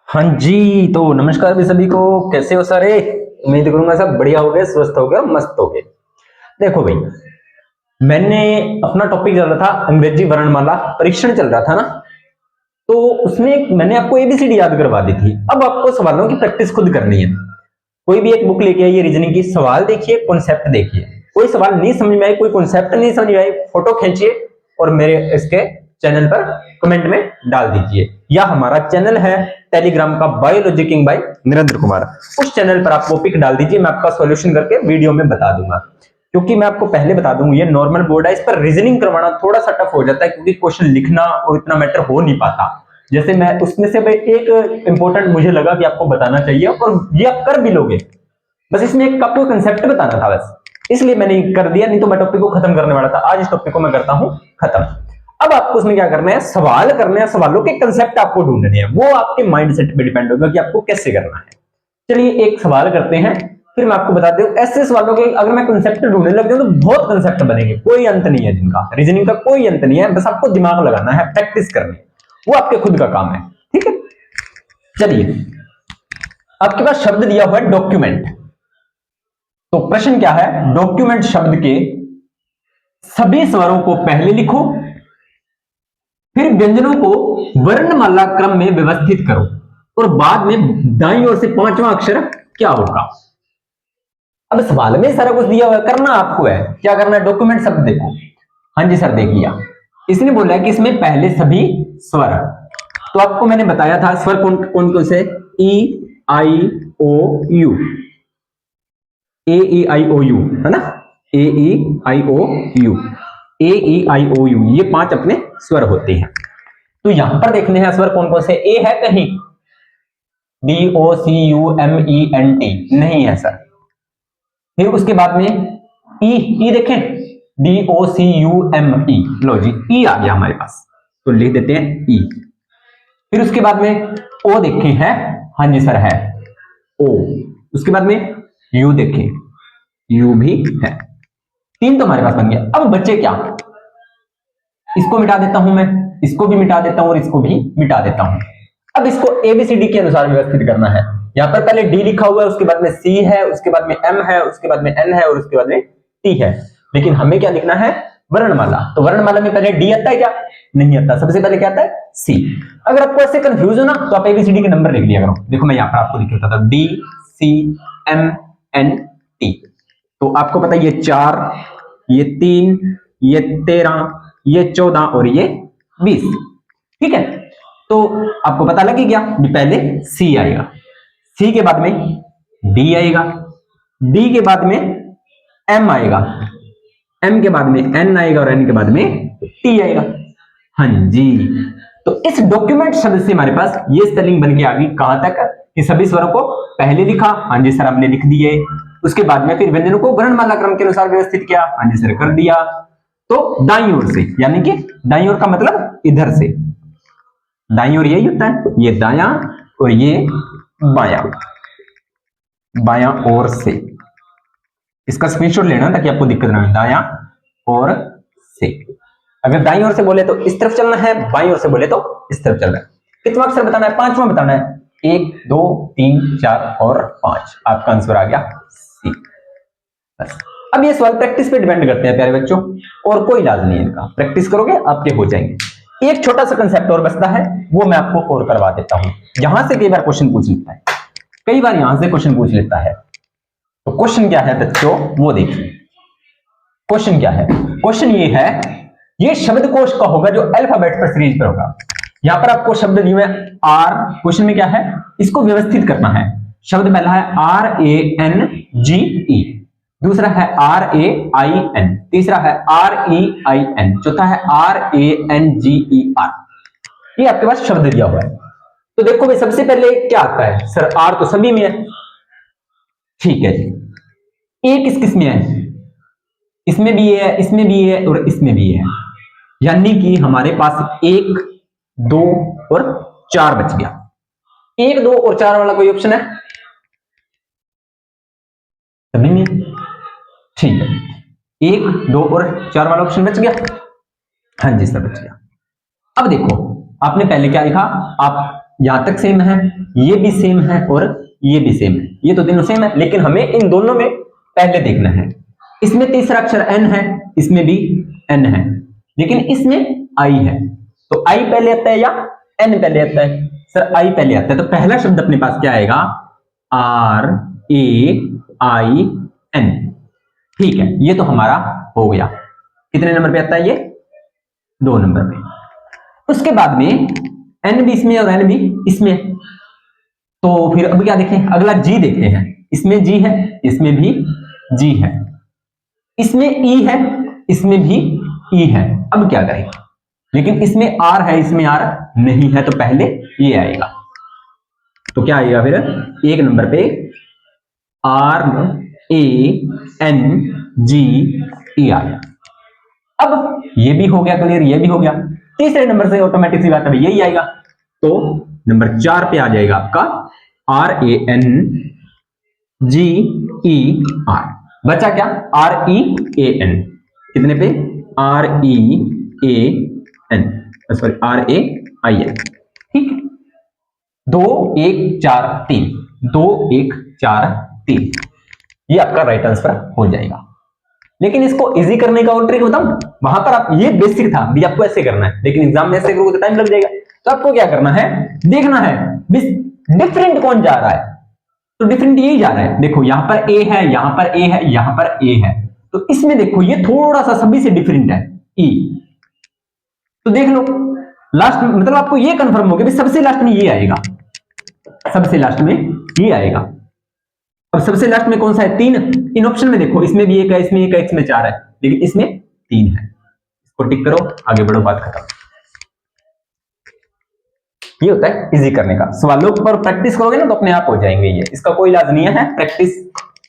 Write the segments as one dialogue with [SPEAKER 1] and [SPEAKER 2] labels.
[SPEAKER 1] हाँ जी, तो नमस्कार भी सभी को। कैसे हो सारे? उम्मीद करूंगा सब बढ़िया हो गए, स्वस्थ हो गए और मस्त हो गए। देखो भाई, मैंने अपना टॉपिक चल रहा था अंग्रेजी वर्णमाला परीक्षण चल रहा था ना, तो उसमें मैंने आपको एबीसीडी याद करवा दी थी। अब आपको सवालों की प्रैक्टिस खुद करनी है। कोई भी एक बुक लेके आइए रीजनिंग की, सवाल देखिए, कॉन्सेप्ट देखिए। कोई सवाल नहीं समझ में आए, कोई कॉन्सेप्ट नहीं समझ में आए, फोटो खींचिए और मेरे इसके चैनल पर कमेंट में डाल दीजिए। या हमारा चैनल है टेलीग्राम का biology king bye Narendra Kumar, उस चैनल पर आप वो पिक डाल दीजिए, मैं आपका सॉल्यूशन करके वीडियो में बता दूंगा। क्योंकि मैं आपको पहले बता दूं, ये नॉर्मल बोर्ड है, इस पर रीजनिंग करवाना थोड़ा सा टफ हो जाता है, क्योंकि क्वेश्चन लिखना और इतना मैटर हो नहीं पाता। जैसे मैं उसमें से एक इंपॉर्टेंट मुझे लगा कि आपको बताना चाहिए, और ये आप कर भी लोगे। बस इसमें एक आपको कंसेप्ट बताना था, बस इसलिए मैंने कर दिया, नहीं तो मैं टॉपिक को खत्म करने वाला था। आज इस टॉपिक को मैं करता हूं खत्म। अब आपको उसमें क्या करना है, सवाल करने हैं, सवालों के कंसेप्ट आपको ढूंढने हैं। वो आपके माइंडसेट पे डिपेंड होगा कि आपको कैसे करना है। चलिए एक सवाल करते हैं, फिर मैं आपको बताता हूं। ऐसे सवालों के अगर मैं कंसेप्ट ढूंढने लग जाऊं तो बहुत कंसेप्ट बनेंगे, कोई अंत नहीं है जिनका। रीजनिंग का कोई अंत नहीं है, बस आपको दिमाग लगाना है, प्रैक्टिस करनी है, वो आपके खुद का काम है। ठीक है, चलिए आपके पास शब्द दिया हुआ है डॉक्यूमेंट। तो प्रश्न क्या है, डॉक्यूमेंट शब्द के सभी स्वरों को पहले लिखो, फिर व्यंजनों को वर्णमाला क्रम में व्यवस्थित करो, और बाद में दाईं ओर से पांचवा अक्षर क्या होगा। अब सवाल में सारा कुछ दिया हुआ है, करना आपको है। क्या करना है, डॉक्यूमेंट शब्द देखो। हाँ जी सर, देख लिया। इसने बोला है कि इसमें पहले सभी स्वर। तो आपको मैंने बताया था स्वर कौन कौन कौन से, ई आई ओ you, A E I O you, है ना, ए ई आई ओ you, A E I O you, ये पांच अपने स्वर होते हैं। तो यहां पर देखने हैं स्वर कौन कौन से। ए है कहीं, D O C U M E N T नहीं है सर। फिर उसके बाद में ई, ई देखें, D O C U M ई, लो जी ई आ गया हमारे पास, तो लिख देते हैं ई। फिर उसके बाद में ओ देखें है, हाँ जी सर है ओ। उसके बाद में यू देखें, यू भी है। तीन तो हमारे पास बन गया। अब बच्चे क्या, इसको मिटा देता हूं मैं, इसको भी मिटा देता हूं और इसको भी मिटा देता हूं। अब इसको एबीसीडी के अनुसार व्यवस्थित करना है। यहां पर पहले डी लिखा हुआ है, उसके बाद में सी है, उसके बाद में एम है, उसके बाद में एन है और उसके बाद में टी है। लेकिन हमें क्या लिखना है, वर्णमाला। तो वर्णमाला में पहले डी आता है क्या, नहीं आता, सबसे पहले क्या आता है, सी। अगर आपको ऐसे कंफ्यूज हो ना, तो आप एबीसीडी के नंबर लिख लिया करो। देखो मैं यहां पर आपको लिख देता था, D C M N T. तो आपको पता है ये 4, ये 3, ये 13, ये 14 और ये 20। ठीक है, तो आपको पता लग गया कि पहले सी आएगा, सी के बाद में डी आएगा, डी के बाद में एम आएगा, एम के बाद में एन आएगा और एन के बाद में टी आएगा। हाँ जी, तो इस डॉक्यूमेंट शब्द से हमारे पास ये स्पेलिंग बन के आ गई। कहां तक कि सभी स्वरों को पहले लिखा, हाँ जी सर हमने लिख दिए। उसके बाद में फिर व्यंजनों को वर्णमाला क्रम के अनुसार व्यवस्थित किया, हाँ जी सर कर दिया। तो दाईं ओर से, यानी कि दाईं ओर का मतलब इधर से, दाईं ओर यही होता है, ये दायां और ये बायां, बायां ओर से। इसका स्क्रीनशॉट लेना ताकि आपको दिक्कत ना हो, दायां ओर से। अगर दाईं ओर से बोले तो इस तरफ चलना है, बाईं ओर से बोले तो इस तरफ चलना है। कितना अक्षर बताना है, पांचवा बताना है। 1 2 3 4 और 5, आपका आंसर आ गया सी। बस। अब ये सवाल प्रैक्टिस पे डिपेंड करते हैं प्यारे बच्चों, और कोई इलाज नहीं है इनका। प्रैक्टिस करोगे आपके हो जाएंगे। एक छोटा सा कंसेप्ट और बचता है, वो मैं आपको और करवा देता हूं। यहां से कई बार क्वेश्चन पूछ लेता है, कई बार यहां से क्वेश्चन पूछ लेता है। तो क्वेश्चन क्या है बच्चों, वो देखिए। क्वेश्चन क्या है, क्वेश्चन ये है, ये शब्दकोश का होगा जो अल्फाबेट पर सीरीज पर होगा। यहां पर आपको शब्द दिए हुए आर, क्वेश्चन में क्या है, इसको व्यवस्थित करना है। शब्द पहला है आर ए एन जी ई, दूसरा है आर ए आई एन, तीसरा है आर ई आई एन, चौथा है R A N G E R. ये आपके पास शब्द दिया हुआ है। तो देखो भाई, सबसे पहले क्या आता है सर, आर तो सभी में है, ठीक है जी। ए किस किस में है, इसमें भी है, इसमें भी है और इसमें भी है। यानी कि हमारे पास 1 2 और 4 बच गया। 1 2 और 4 वाला कोई ऑप्शन है, सभी में, ठीक है। 1 2 और 4 वाला ऑप्शन बच गया, हाँ जी सर बच गया। अब देखो, आपने पहले क्या लिखा, आप यहां तक सेम है, ये भी सेम है और ये भी सेम है, ये तो तीनों सेम है, लेकिन हमें इन दोनों में पहले देखना है। इसमें तीसरा अक्षर एन है, इसमें भी एन है, लेकिन इसमें आई है, तो आई पहले आता है या एन पहले आता है? सर आई पहले आता है, तो पहला शब्द अपने पास क्या आएगा? R A I N. ठीक है, ये तो हमारा हो गया। कितने नंबर पे आता है ये? 2 नंबर पे। उसके बाद में एन भी इसमें और एन भी इसमें, तो फिर अब क्या देखें? अगला जी देखते हैं। इसमें जी है, इसमें भी जी है, इसमें ई है, इसमें भी ई है। अब क्या करें? लेकिन इसमें आर है, इसमें आर नहीं है, तो पहले ये आएगा। तो क्या आएगा फिर? 1 नंबर पे आर ए एन जी ई आया। अब ये भी हो गया क्लियर, ये भी हो गया। तीसरे नंबर से ऑटोमेटिक सी बात है यही आएगा, तो नंबर 4 पे आ जाएगा आपका R A N G E R. बचा क्या? R E A N. कितने पे? R E A N, sorry R A I N. ठीक है, 2 1 4 3, 2 1 4 3, ये आपका राइट आंसर हो जाएगा। लेकिन इसको इजी करने का और ट्रिक बताऊं? वहां पर आप, ये बेसिक था भी, आपको ऐसे करना है, लेकिन एग्जाम में ऐसे करोगे तो टाइम लग जाएगा। तो आपको क्या करना है? देखना है डिफरेंट कौन जा रहा है, तो डिफरेंट यही जा रहा है। देखो यहां पर ए है, यहां पर ए है, यहां पर ए है, तो इसमें देखो ये थोड़ा सा सभी से डिफरेंट है, ई। तो देख लो लास्ट में, मतलब आपको ये कंफर्म हो गया सबसे लास्ट में ये आएगा, सबसे लास्ट में ये आएगा। अब सबसे लास्ट में कौन सा है? 3। इन ऑप्शन में देखो, इसमें भी 1 है, इसमें 1 है, इसमें 4 है, लेकिन इसमें 3 है। इसको टिक करो, आगे बढ़ो, बात खत्म। ये होता है इजी करने का। सवालों पर प्रैक्टिस करोगे ना तो अपने आप हो जाएंगे ये, इसका कोई इलाज नहीं है। प्रैक्टिस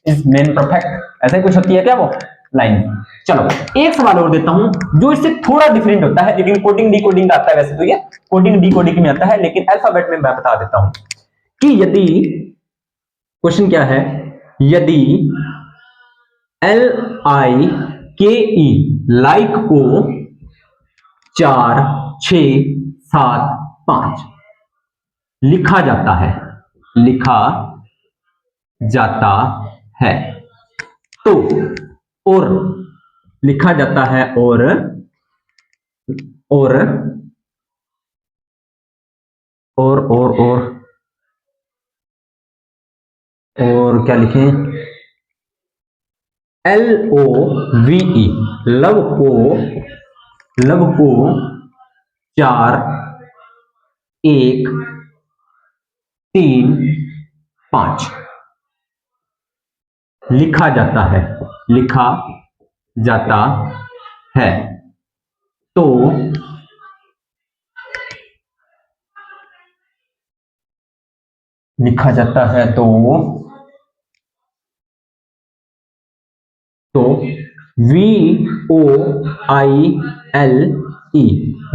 [SPEAKER 1] इज मेन परफेक्ट, ऐसे कुछ होती है क्या वो लाइन। चलो एक सवाल और देता हूं जो इससे थोड़ा डिफरेंट होता है, लेकिन कोडिंग डिकोडिंग आता है। वैसे तो ये कोडिंग डिकोडिंग में आता है, लेकिन अल्फाबेट में मैं बता देता हूं कि यदि, क्वेश्चन क्या है, यदि एल आई के ई लाइक को 4 6 7 5 लिखा जाता है, लिखा जाता है, तो और लिखा जाता है और और क्या लिखें? LOVE लव को 4 1 3 5 लिखा जाता है, लिखा जाता है, तो लिखा जाता है तो VOILE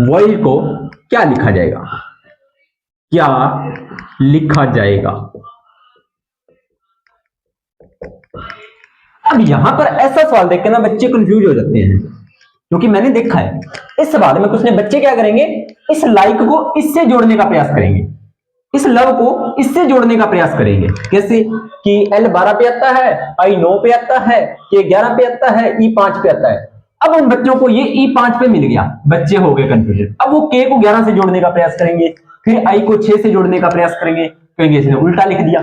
[SPEAKER 1] वॉइल को क्या लिखा जाएगा? क्या लिखा जाएगा? अब यहां पर ऐसा सवाल देख के ना बच्चे कंफ्यूज हो जाते हैं, क्योंकि मैंने देखा है इस सवाल में कुछ ने बच्चे क्या करेंगे, इस लाइक को इससे जोड़ने का प्रयास करेंगे, इस लव को इससे जोड़ने का प्रयास करेंगे। कैसे कि L 12 पे आता है, I 9 पे आता है, K 11 पे आता है, E 5 पे आता है। अब उन बच्चों को ये E 5 पे मिल गया, बच्चे हो गए कंफ्यूजन। अब वो K को 11 से जोड़ने का प्रयास करेंगे, फिर I को 6 से जोड़ने का प्रयास करेंगे, कहेंगे इसने उल्टा लिख दिया।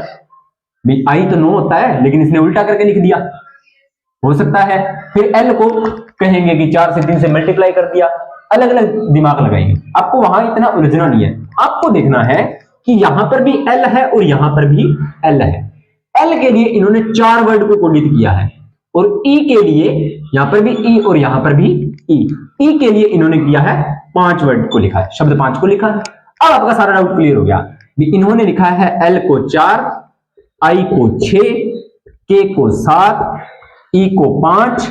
[SPEAKER 1] भाई I तो 9 होता है, लेकिन इसने उल्टा करके लिख दिया, हो सकता है। फिर L को कहेंगे कि 4 से 3 से मल्टीप्लाई कर दिया, अलग अलग दिमाग लगाएंगे। आपको वहां इतना उलझना नहीं है, आपको देखना है कि यहां पर भी L है और यहां पर भी L है। L के लिए इन्होंने 4 वर्ड को कोडित किया है, और E के लिए यहां पर भी E और यहां पर भी E। E के लिए इन्होंने किया है 5 वर्ड को लिखा है, शब्द 5 को लिखा है। अब आपका सारा डाउट क्लियर हो गया। इन्होंने लिखा है L को 4, I को 6, K को 7, E को 5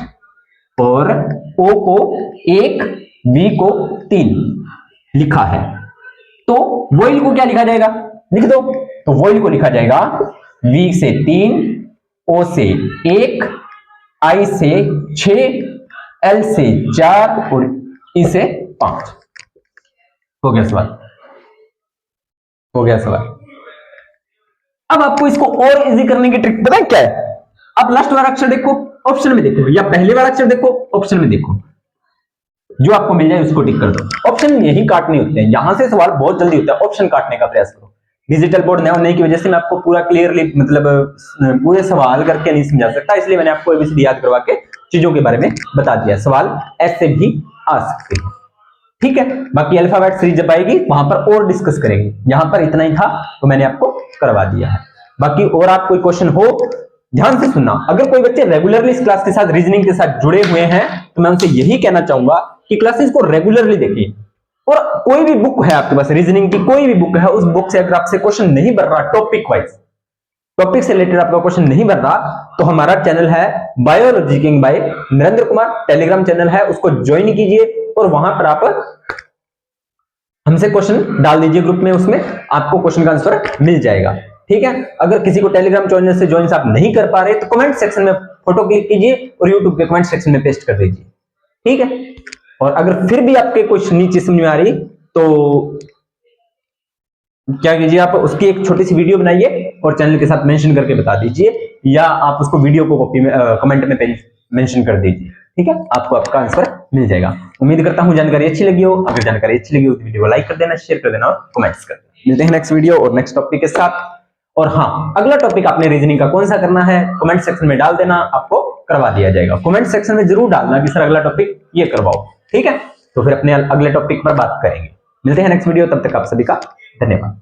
[SPEAKER 1] और O को 1, V को 3 लिखा है। तो वॉइल को क्या लिखा जाएगा? लिख दो। तो वॉइल को लिखा जाएगा V से 3, O से 1, I से 6, L से 4 और E से 5। हो गया सवाल। हो गया सवाल। अब आपको इसको और इजी करने की ट्रिक पता है क्या है? आप लास्ट वाला अक्षर देखो, ऑप्शन में देखो, या पहले वाला अक्षर देखो, ऑप्शन में देखो, जो आपको मिल जाए उसको टिक कर दो। ऑप्शन यही काटने होते हैं, यहां से सवाल बहुत जल्दी होता है, ऑप्शन काटने का प्रयास करो। डिजिटल बोर्ड नया होने की वजह से मैं आपको पूरा क्लियरली मतलब पूरे सवाल करके नहीं समझा सकता, इसलिए मैंने आपको एबीसीडी याद करवा के चीजों के बारे में बता दिया। सवाल ऐसे भी आ सकते हैं, ठीक है। बाकी अल्फाबेट सीरीज जब आएगी वहां पर और डिस्कस करेंगे, यहां पर इतना ही था तो मैंने आपको करवा दिया है। बाकी और आप कोई क्वेश्चन हो ध्यान से सुनना। अगर कोई बच्चे रेगुलरली इस क्लास के साथ रीजनिंग के साथ जुड़े हुए हैं तो मैं उनसे यही कहना चाहूंगा कि क्लासेस को रेगुलरली देखिए। और कोई भी बुक है आपके पास, रीजनिंग की कोई भी बुक है, उस बुक से अगर आपसे क्वेश्चन नहीं बन रहा टॉपिक वाइज, टॉपिक से रिलेटेड आपका क्वेश्चन नहीं बन रहा, तो हमारा चैनल है biology king bye Narendra Kumar, Telegram channel है, उसको ज्वाइन कीजिए और वहां पर आप हमसे क्वेश्चन डाल दीजिए ग्रुप में, उसमें आपको क्वेश्चन का आंसर मिल जाएगा, ठीक है। अगर किसी को टेलीग्राम चैनल से ज्वाइन आप नहीं कर पा रहे तो कमेंट सेक्शन में फोटो क्लिक कीजिए और यूट्यूब के कमेंट सेक्शन में पेस्ट कर दीजिए, ठीक है। और अगर फिर भी आपके कुछ नीचे समझ में आ रही तो क्या कीजिए, आप उसकी एक छोटी सी वीडियो बनाइए और चैनल के साथ मेंशन करके बता दीजिए, या आप उसको वीडियो को कॉपी में कमेंट में मेंशन कर दीजिए, ठीक है। आपको आपका आंसर मिल जाएगा। उम्मीद करता हूं जानकारी अच्छी लगी हो। अगर जानकारी अच्छी लगी हो तो वीडियो को लाइक कर देना, शेयर कर देना और कमेंट्स कर देना। मिलते हैं नेक्स्ट वीडियो और नेक्स्ट टॉपिक के साथ। और हाँ, अगला टॉपिक आपने रीजनिंग का कौन सा करना है कमेंट सेक्शन में डाल देना, आपको करवा दिया जाएगा। कमेंट सेक्शन में जरूर डालना कि सर अगला टॉपिक ये करवाओ, ठीक है। तो फिर अपने अगले टॉपिक पर बात करेंगे। मिलते हैं नेक्स्ट वीडियो, तब तक आप सभी का धन्यवाद।